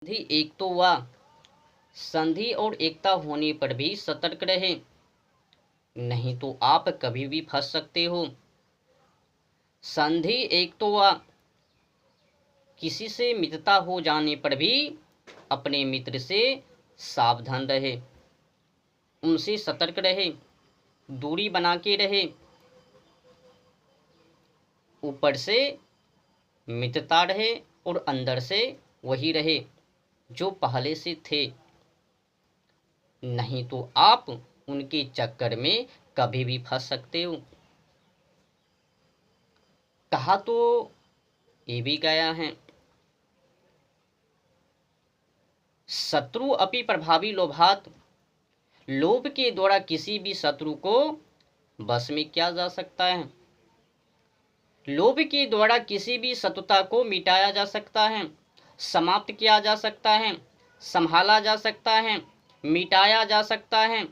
संधि एक तो वह संधि और एकता होने पर भी सतर्क रहे, नहीं तो आप कभी भी फंस सकते हो। संधि एक तो वह किसी से मित्रता हो जाने पर भी अपने मित्र से सावधान रहे, उनसे सतर्क रहे, दूरी बना के रहे। ऊपर से मित्रता रहे और अंदर से वही रहे जो पहले से थे, नहीं तो आप उनके चक्कर में कभी भी फंस सकते हो। कहा तो ये भी गया है, शत्रु अपि प्रभावी लोभात, लोभ के द्वारा किसी भी शत्रु को बस में किया जा सकता है। लोभ के द्वारा किसी भी शत्रुता को मिटाया जा सकता है, समाप्त किया जा सकता है, संभाला जा सकता है, मिटाया जा सकता है,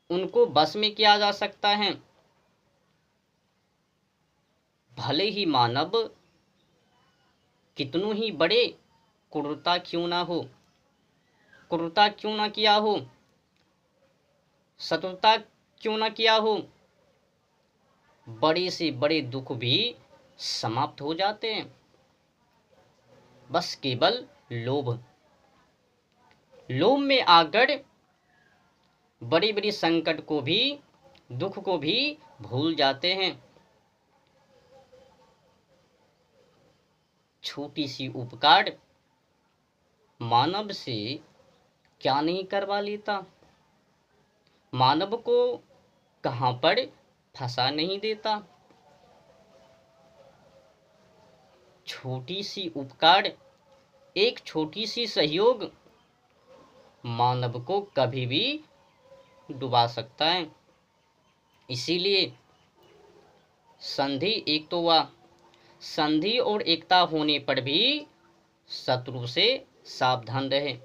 उनको बस में किया जा सकता है। भले ही मानव कितनों ही बड़े क्रूरता क्यों ना हो, क्रूरता क्यों ना किया हो, शत्रुता क्यों ना किया हो, बड़े से बड़े दुख भी समाप्त हो जाते हैं। बस केवल लोभ में आकर बड़ी बड़ी संकट को भी, दुख को भी भूल जाते हैं। छोटी सी उपकार मानव से क्या नहीं करवा लेता, मानव को कहां पर फंसा नहीं देता। छोटी सी उपकार, एक छोटी सी सहयोग मानव को कभी भी डुबा सकता है। इसीलिए संधि एक तो वह संधि और एकता होने पर भी शत्रु से सावधान रहे,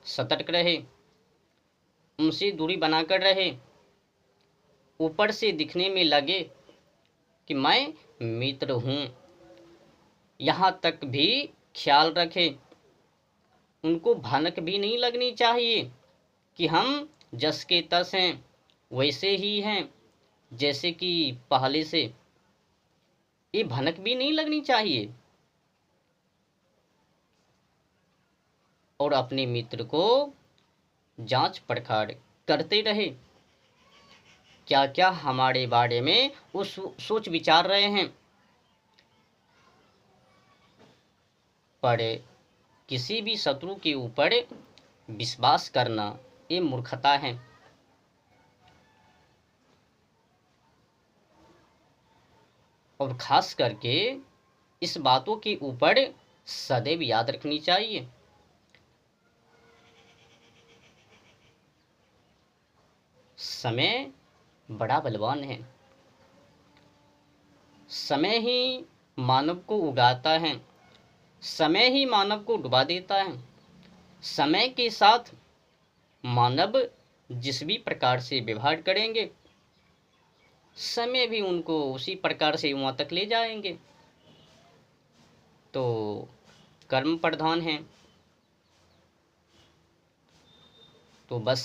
सतर्क रहे, उनसे दूरी बनाकर रहे। ऊपर से दिखने में लगे कि मैं मित्र हूं, यहाँ तक भी ख्याल रखे। उनको भनक भी नहीं लगनी चाहिए कि हम जस के तस हैं, वैसे ही हैं जैसे कि पहले से, ये भनक भी नहीं लगनी चाहिए। और अपने मित्र को जांच पड़ताल करते रहे, क्या क्या हमारे बारे में वो सोच विचार रहे हैं। पर किसी भी शत्रु के ऊपर विश्वास करना ये मूर्खता है। और खास करके इस बातों के ऊपर सदैव याद रखनी चाहिए, समय बड़ा बलवान है। समय ही मानव को उगाता है, समय ही मानव को डुबा देता है। समय के साथ मानव जिस भी प्रकार से व्यवहार करेंगे, समय भी उनको उसी प्रकार से वहां तक ले जाएंगे। तो कर्म प्रधान है। तो बस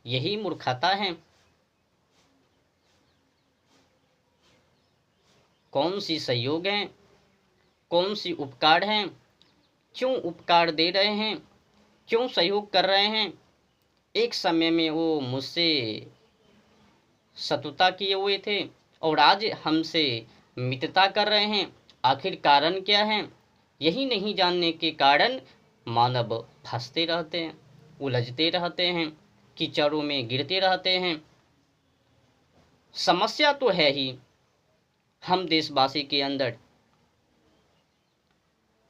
यही मूर्खता है। कौन सी सहयोग है, कौन सी उपकार है, क्यों उपकार दे रहे हैं, क्यों सहयोग कर रहे हैं। एक समय में वो मुझसे शत्रुता किए हुए थे और आज हमसे मित्रता कर रहे हैं, आखिर कारण क्या है। यही नहीं जानने के कारण मानव फंसते रहते हैं, उलझते रहते हैं, कीचड़ों में गिरते रहते हैं। समस्या तो है ही हम देशवासी के अंदर,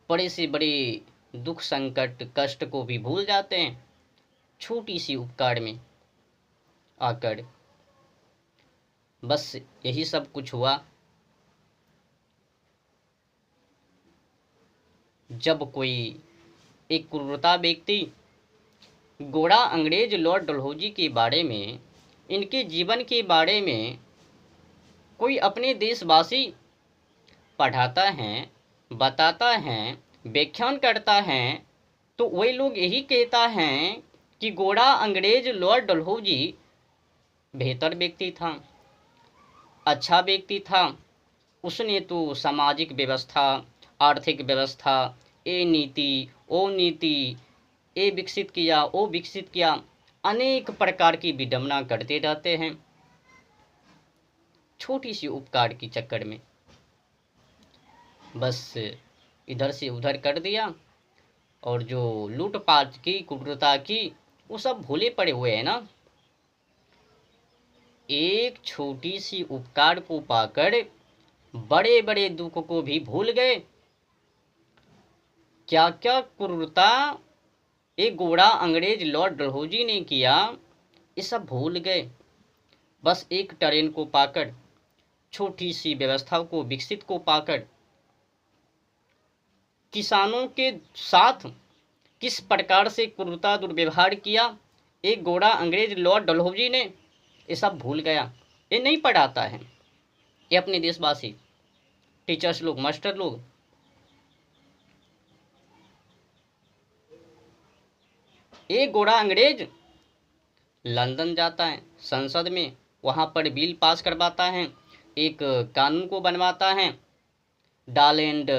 बड़े से बड़े दुख संकट कष्ट को भी भूल जाते हैं छोटी सी उपकार में आकर। बस यही सब कुछ हुआ जब कोई एक क्रूरता व्यक्ति गोरा अंग्रेज लॉर्ड डलहौजी के बारे में, इनके जीवन के बारे में कोई अपने देशवासी पढ़ाता है, बताता है, व्याख्यान करता है तो वही लोग यही कहता है कि गोरा अंग्रेज लॉर्ड डलहौजी बेहतर व्यक्ति था, अच्छा व्यक्ति था। उसने तो सामाजिक व्यवस्था, आर्थिक व्यवस्था, ये नीति वो नीति, ये विकसित किया वो विकसित किया, अनेक प्रकार की विडंबना करते रहते हैं छोटी सी उपकार की चक्कर में। बस इधर से उधर कर दिया और जो लूटपाट की, क्रूरता की, वो सब भूले पड़े हुए हैं ना। एक छोटी सी उपकार को पाकर बड़े बड़े दुख को भी भूल गए। क्या क्या क्रूरता एक गोरा अंग्रेज लॉर्ड डलहौजी ने किया, ये सब भूल गए। बस एक ट्रेन को पाकर, छोटी सी व्यवस्था को विकसित को पाकर, किसानों के साथ किस प्रकार से क्रूरता दुर्व्यवहार किया एक गोरा अंग्रेज लॉर्ड डलहौजी ने, ये सब भूल गया। ये नहीं पढ़ाता है, ये अपने देशवासी टीचर्स लोग, मास्टर लोग। एक गोरा अंग्रेज लंदन जाता है, संसद में वहाँ पर बिल पास करवाता है, एक कानून को बनवाता है, डाल एंड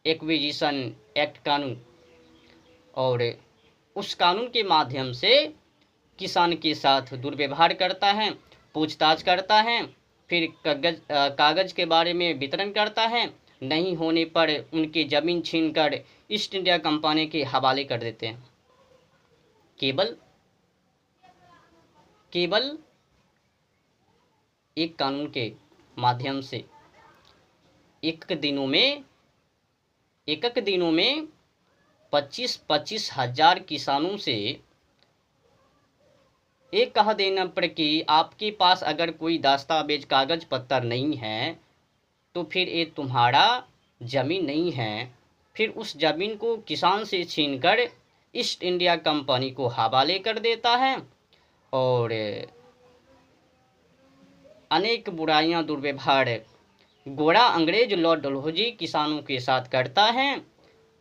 एक्विजिशन एक्ट कानून। और उस कानून के माध्यम से किसान के साथ दुर्व्यवहार करता है, पूछताछ करता है, फिर कागज के बारे में वितरण करता है, नहीं होने पर उनकी ज़मीन छीनकर ईस्ट इंडिया कंपनी के हवाले कर देते हैं। केवल एक कानून के माध्यम से एक दिनों में 25-25 हजार किसानों से एक कह देना पर कि आपके पास अगर कोई दस्तावेज कागज पत्तर नहीं है तो फिर ये तुम्हारा जमीन नहीं है। फिर उस जमीन को किसान से छीनकर ईस्ट इंडिया कंपनी को हवाले कर देता है और अनेक बुराइयां, दुर्व्यवहार गोरा अंग्रेज लॉर्ड डलहौजी किसानों के साथ करता है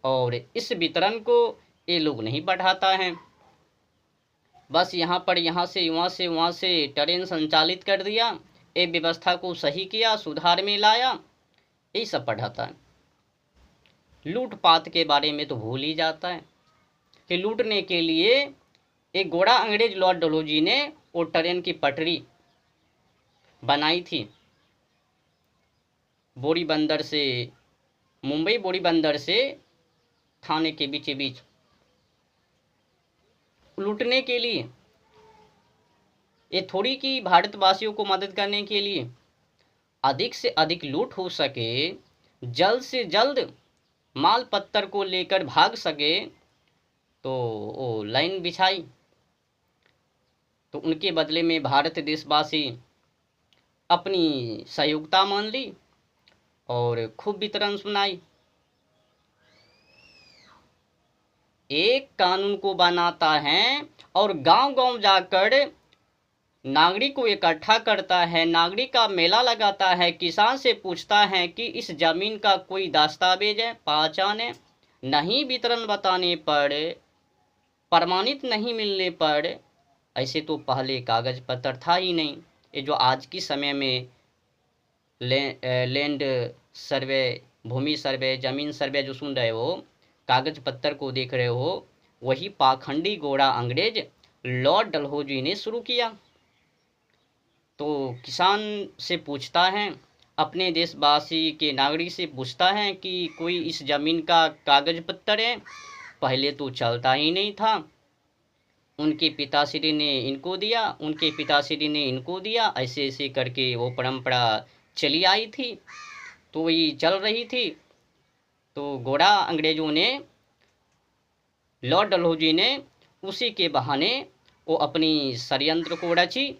और इस वितरण को ये लोग नहीं बढ़ाता है। बस यहाँ से वहाँ से ट्रेन संचालित कर दिया, ये व्यवस्था को सही किया, सुधार में लाया, यही सब पढ़ाता है। लूटपाट के बारे में तो भूल ही जाता है कि लूटने के लिए एक गोरा अंग्रेज लॉर्ड डलहौजी ने वो ट्रेन की पटरी बनाई थी बोरी बंदर से, मुंबई बोरी बंदर से थाने के बीच बीच, लूटने के लिए। ये थोड़ी कि भारतवासियों को मदद करने के लिए, अधिक से अधिक लूट हो सके, जल्द से जल्द माल पत्तर को लेकर भाग सके, तो वो लाइन बिछाई। तो उनके बदले में भारत देशवासी अपनी सहयोगिता मान ली और खूब वितरण सुनाई। एक कानून को बनाता है और गांव-गांव जाकर नागरिक को इकट्ठा करता है, नागरिक का मेला लगाता है, किसान से पूछता है कि इस जमीन का कोई दस्तावेज है, पहचान है, नहीं वितरण बताने पर, प्रमाणित नहीं मिलने पर, ऐसे तो पहले कागज पत्र था ही नहीं। ये जो आज की समय में लैंड सर्वे, भूमि सर्वे, जमीन सर्वे जो सुन रहे हो, कागज पत्तर को देख रहे हो, वही पाखंडी गोरा अंग्रेज लॉर्ड डलहौजी ने शुरू किया। तो किसान से पूछता है, अपने देशवासी के नागरिक से पूछता है कि कोई इस जमीन का कागज पत्तर है। पहले तो चलता ही नहीं था, उनके पिताश्री ने इनको दिया, उनके पिताश्री ने इनको दिया, ऐसे ऐसे करके वो परंपरा चली आई थी, तो वही चल रही थी। तो गोरा अंग्रेजों ने, लॉर्ड डलहौजी ने उसी के बहाने वो अपनी षड्यंत्र को रची,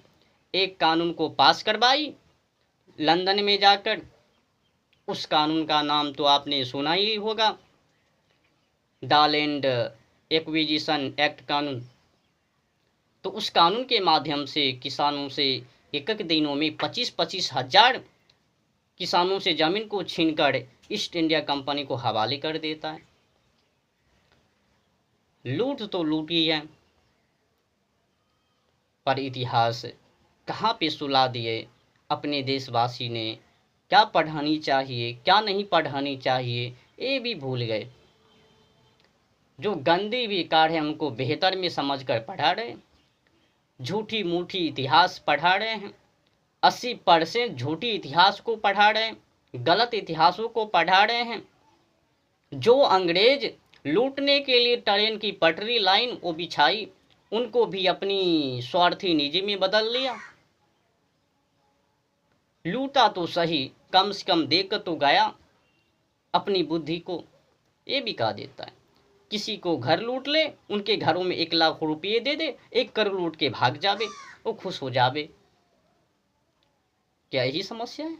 एक कानून को पास करवाई लंदन में जाकर। उस कानून का नाम तो आपने सुना ही होगा, डाल एंड एक्विजिशन एक्ट कानून। तो उस कानून के माध्यम से किसानों से एक दिनों में 25-25 हजार किसानों से ज़मीन को छीनकर ईस्ट इंडिया कंपनी को हवाले कर देता है। लूट तो लूटी है, पर इतिहास कहाँ पे सुला दिए अपने देशवासी ने। क्या पढ़ानी चाहिए, क्या नहीं पढ़ानी चाहिए, ये भी भूल गए। जो गंदे विकार है उनको बेहतर में समझकर पढ़ा रहे, झूठी मूठी इतिहास पढ़ा रहे हैं। 80% झूठी इतिहास को पढ़ा रहे हैं, गलत इतिहासों को पढ़ा रहे हैं। जो अंग्रेज लूटने के लिए ट्रेन की पटरी लाइन वो बिछाई, उनको भी अपनी स्वार्थी निजी में बदल लिया। लूटा तो सही, कम से कम देकर तो गया अपनी बुद्धि को। ये भी कहा देता है, किसी को घर लूट ले, उनके घरों में 1 लाख रुपये दे दे, 1 करोड़ लूट के भाग जावे, वो खुश हो जावे। क्या यही समस्या है?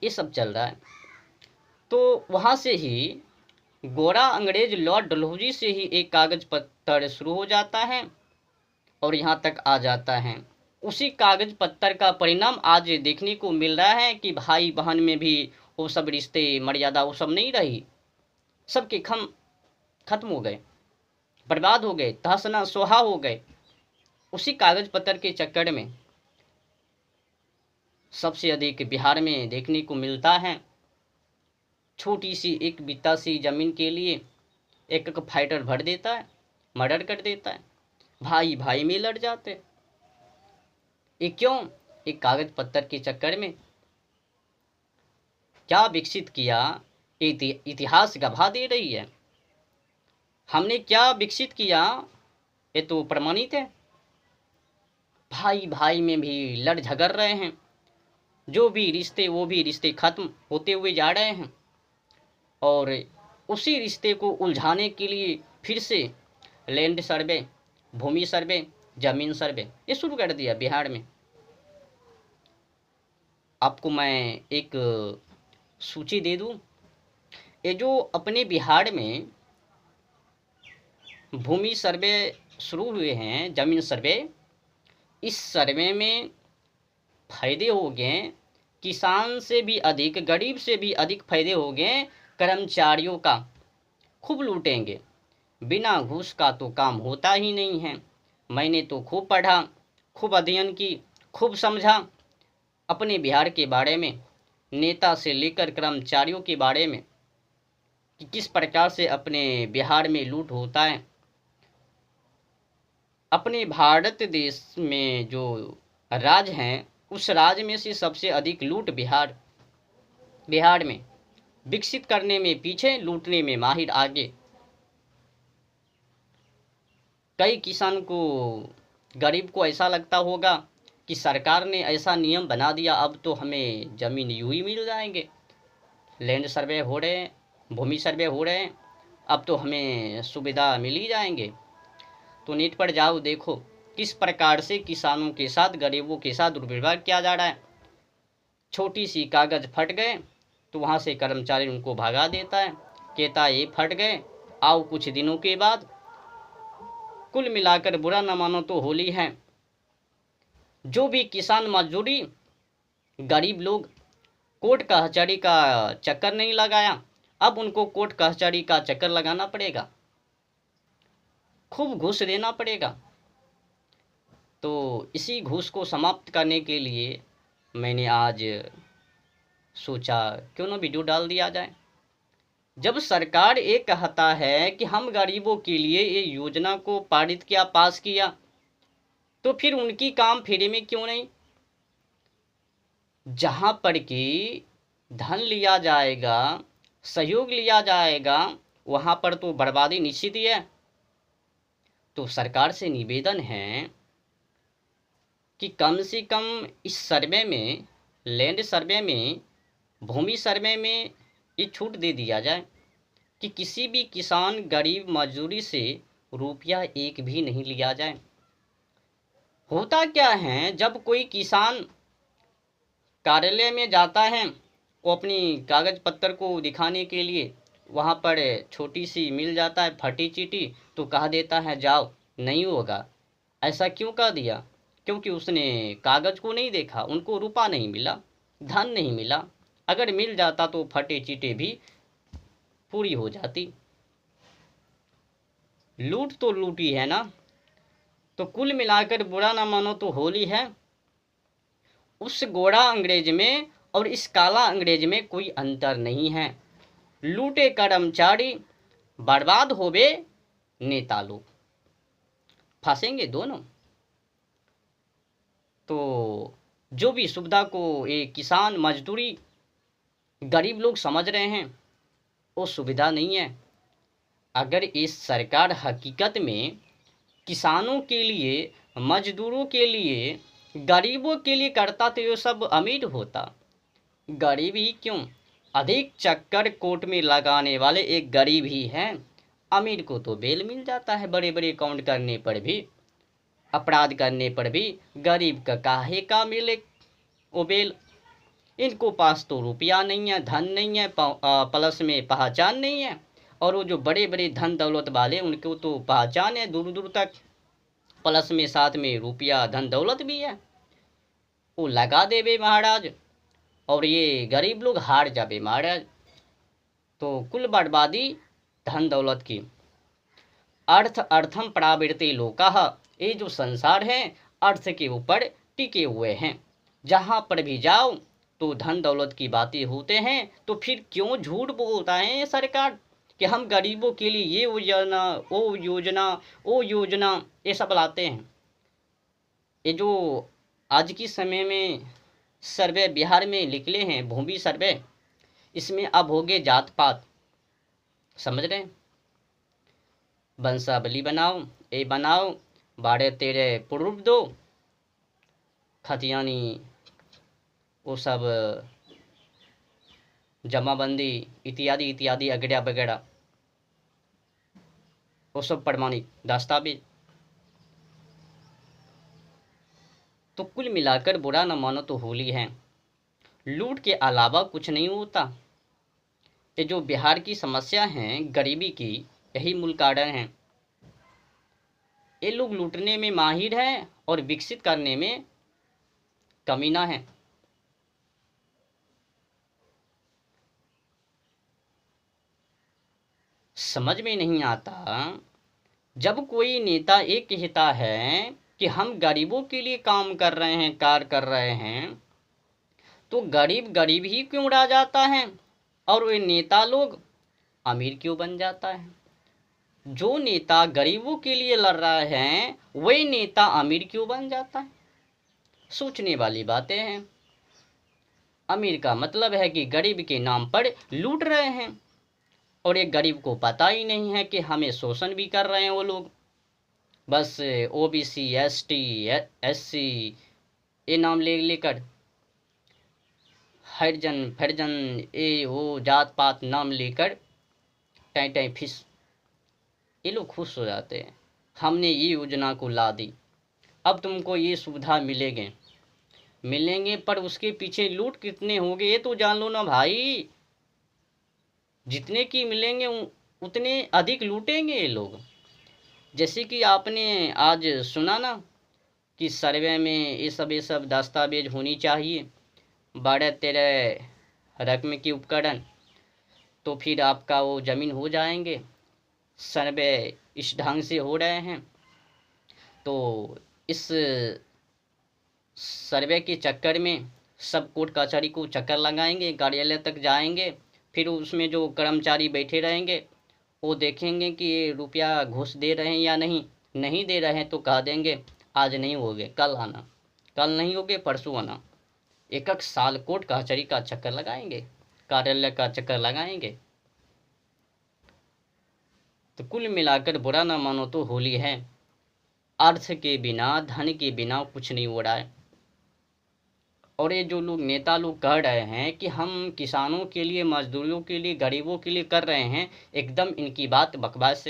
ये सब चल रहा है। तो वहां से ही गोरा अंग्रेज लॉर्ड डलहौजी से ही एक कागज पत्र शुरू हो जाता है और यहाँ तक आ जाता है। उसी कागज पत्र का परिणाम आज देखने को मिल रहा है कि भाई बहन में भी वो सब रिश्ते मर्यादा वो सब नहीं रही, सबके खत्म हो गए, बर्बाद हो गए, तहस सोहा हो गए। उसी कागज पत्र के चक्कर में सबसे अधिक बिहार में देखने को मिलता है। छोटी सी एक बित्ता सी जमीन के लिए एक फाइटर भर देता है, मर्डर कर देता है, भाई भाई में लड़ जाते। ये क्यों? एक कागज पत्र के चक्कर में। क्या विकसित किया, इतिहास गवाह दे रही है। हमने क्या विकसित किया ये तो प्रमाणित है। भाई भाई में भी लड़ झगड़ रहे हैं, जो भी रिश्ते वो भी रिश्ते खत्म होते हुए जा रहे हैं। और उसी रिश्ते को उलझाने के लिए फिर से लैंड सर्वे, भूमि सर्वे, जमीन सर्वे ये शुरू कर दिया बिहार में। आपको मैं एक सूची दे दूं। ये जो अपने बिहार में भूमि सर्वे शुरू हुए हैं, जमीन सर्वे, इस सर्वे में फायदे हो गए किसान से भी अधिक, गरीब से भी अधिक फायदे हो गए कर्मचारियों का। खूब लूटेंगे, बिना घूस का तो काम होता ही नहीं है। मैंने तो खूब पढ़ा, खूब अध्ययन की, खूब समझा अपने बिहार के बारे में, नेता से लेकर कर्मचारियों के बारे में, कि किस प्रकार से अपने बिहार में लूट होता है। अपने भारत देश में जो राज्य हैं उस राज्य में से सबसे अधिक लूट बिहार में। विकसित करने में पीछे, लूटने में माहिर आगे। कई किसान को, गरीब को ऐसा लगता होगा कि सरकार ने ऐसा नियम बना दिया, अब तो हमें ज़मीन यूं ही मिल जाएंगे। लैंड सर्वे हो रहे हैं, भूमि सर्वे हो रहे हैं, अब तो हमें सुविधा मिल ही जाएंगे। तो नेट पर जाओ, देखो किस प्रकार से किसानों के साथ, गरीबों के साथ दुर्व्यवहार किया जा रहा है। छोटी सी कागज फट गए तो वहाँ से कर्मचारी उनको भगा देता है, कहता ये फट गए, आओ कुछ दिनों के बाद। कुल मिलाकर बुरा न मानो तो होली है। जो भी किसान मजदूरी, गरीब लोग कोर्ट कचहरी का चक्कर नहीं लगाया, अब उनको कोर्ट कचहरी का चक्कर लगाना पड़ेगा, खूब घूस देना पड़ेगा। तो इसी घूस को समाप्त करने के लिए मैंने आज सोचा क्यों ना वीडियो डाल दिया जाए। जब सरकार ये कहता है कि हम गरीबों के लिए ये योजना को पारित किया, पास किया, तो फिर उनकी काम फ्री में क्यों नहीं? जहाँ पर कि धन लिया जाएगा, सहयोग लिया जाएगा, वहाँ पर तो बर्बादी निश्चित ही है। तो सरकार से निवेदन है कि कम से कम इस सर्वे में, लैंड सर्वे में, भूमि सर्वे में ये छूट दे दिया जाए कि किसी भी किसान, गरीब, मजदूरी से रुपया एक भी नहीं लिया जाए। होता क्या है, जब कोई किसान कार्यालय में जाता है, वो अपनी कागज पत्र को दिखाने के लिए वहाँ पर छोटी सी मिल जाता है फटी चीटी, तो कह देता है जाओ, नहीं होगा। ऐसा क्यों कह दिया? क्योंकि उसने कागज को नहीं देखा, उनको रुपया नहीं मिला, धन नहीं मिला। अगर मिल जाता तो फटे चीटे भी पूरी हो जाती। लूट तो लूटी है ना। तो कुल मिलाकर बुरा ना मानो तो होली है। उस गोरा अंग्रेज में और इस काला अंग्रेज में कोई अंतर नहीं है। लूटे कर्मचारी, बर्बाद होवे नेता लोग, फंसेंगे दोनों। तो जो भी सुविधा को ये किसान मजदूरी गरीब लोग समझ रहे हैं वो सुविधा नहीं है। अगर इस सरकार हकीकत में किसानों के लिए, मजदूरों के लिए, गरीबों के लिए करता तो ये सब अमीर होता। गरीब ही क्यों, अधिक चक्कर कोर्ट में लगाने वाले एक गरीब ही हैं। अमीर को तो बेल मिल जाता है बड़े बड़े कांड करने पर भी, अपराध करने पर भी। गरीब का काहे का मिले वो बेल। इनको पास तो रुपया नहीं है, धन नहीं है, प्लस में पहचान नहीं है। और वो जो बड़े बड़े धन दौलत वाले उनको तो पहचान है दूर दूर तक, प्लस में साथ में रुपया धन दौलत भी है। वो लगा देवे महाराज और ये गरीब लोग हार जावे महाराज। तो कुल बर्बादी धन दौलत की। अर्थ अर्थम परावृत्ति लोकाः, ये जो संसार है अर्थ के ऊपर टिके हुए हैं। जहाँ पर भी जाओ तो धन दौलत की बातें होते हैं। तो फिर क्यों झूठ बोलता है ये सरकार कि हम गरीबों के लिए ये योजना, वो योजना, वो योजना, ये सब लाते हैं। ये जो आज की समय में सर्वे बिहार में निकले हैं, भूमि सर्वे, इसमें अब हो गए जात पात, समझ रहे हैं। वंशावली बनाओ, ये बनाओ, 12-13 प्रूफ दो, खतियानी वो सब जमाबंदी इत्यादि इत्यादि वगैरह वगैरह, वो सब प्रमाणित दस्तावेज। तो कुल मिलाकर बुरा न मानो तो होली है। लूट के अलावा कुछ नहीं होता। ये जो बिहार की समस्या है गरीबी की, यही मूल कारण है। ये लोग लूटने में माहिर हैं और विकसित करने में कमीना है। समझ में नहीं आता, जब कोई नेता ये कहता है कि हम गरीबों के लिए काम कर रहे हैं, कार्य कर रहे हैं, तो गरीब गरीब ही क्यों रह जाता है और वे नेता लोग अमीर क्यों बन जाता है। जो नेता गरीबों के लिए लड़ रहा है वही नेता अमीर क्यों बन जाता है। सोचने वाली बातें हैं। अमीर का मतलब है कि गरीब के नाम पर लूट रहे हैं और एक गरीब को पता ही नहीं है कि हमें शोषण भी कर रहे हैं वो लोग। बस ओबीसी, एसटी, एससी ये नाम ले लेकर, हरिजन फरिजन, ये वो जात पात नाम लेकर टाई टाई फिस, ये लोग खुश हो जाते हैं। हमने ये योजना को ला दी, अब तुमको ये सुविधा मिलेंगे, पर उसके पीछे लूट कितने होंगे ये तो जान लो ना भाई। जितने की मिलेंगे उतने अधिक लूटेंगे ये लोग। जैसे कि आपने आज सुना ना कि सर्वे में ये सब दस्तावेज होनी चाहिए, 12-13 रकम की उपकरण, तो फिर आपका वो ज़मीन हो जाएंगे। सर्वे इस ढंग से हो रहे हैं तो इस सर्वे के चक्कर में सब कोर्ट कचहरी को चक्कर लगाएंगे, कार्यालय तक जाएंगे। फिर उसमें जो कर्मचारी बैठे रहेंगे वो देखेंगे कि ये रुपया घूस दे रहे हैं या नहीं दे रहे हैं, तो कह देंगे आज नहीं होगे कल आना, कल नहीं होगे परसों आना। एक साल कोर्ट कचहरी का चक्कर लगाएंगे, कार्यालय का चक्कर लगाएंगे। तो कुल मिलाकर बुरा ना मानो तो होली है। अर्थ के बिना, धन के बिना कुछ नहीं हो रहा है। और ये जो लोग नेता लोग कह रहे हैं कि हम किसानों के लिए, मजदूरों के लिए, गरीबों के लिए कर रहे हैं, एकदम इनकी बात बकवास है।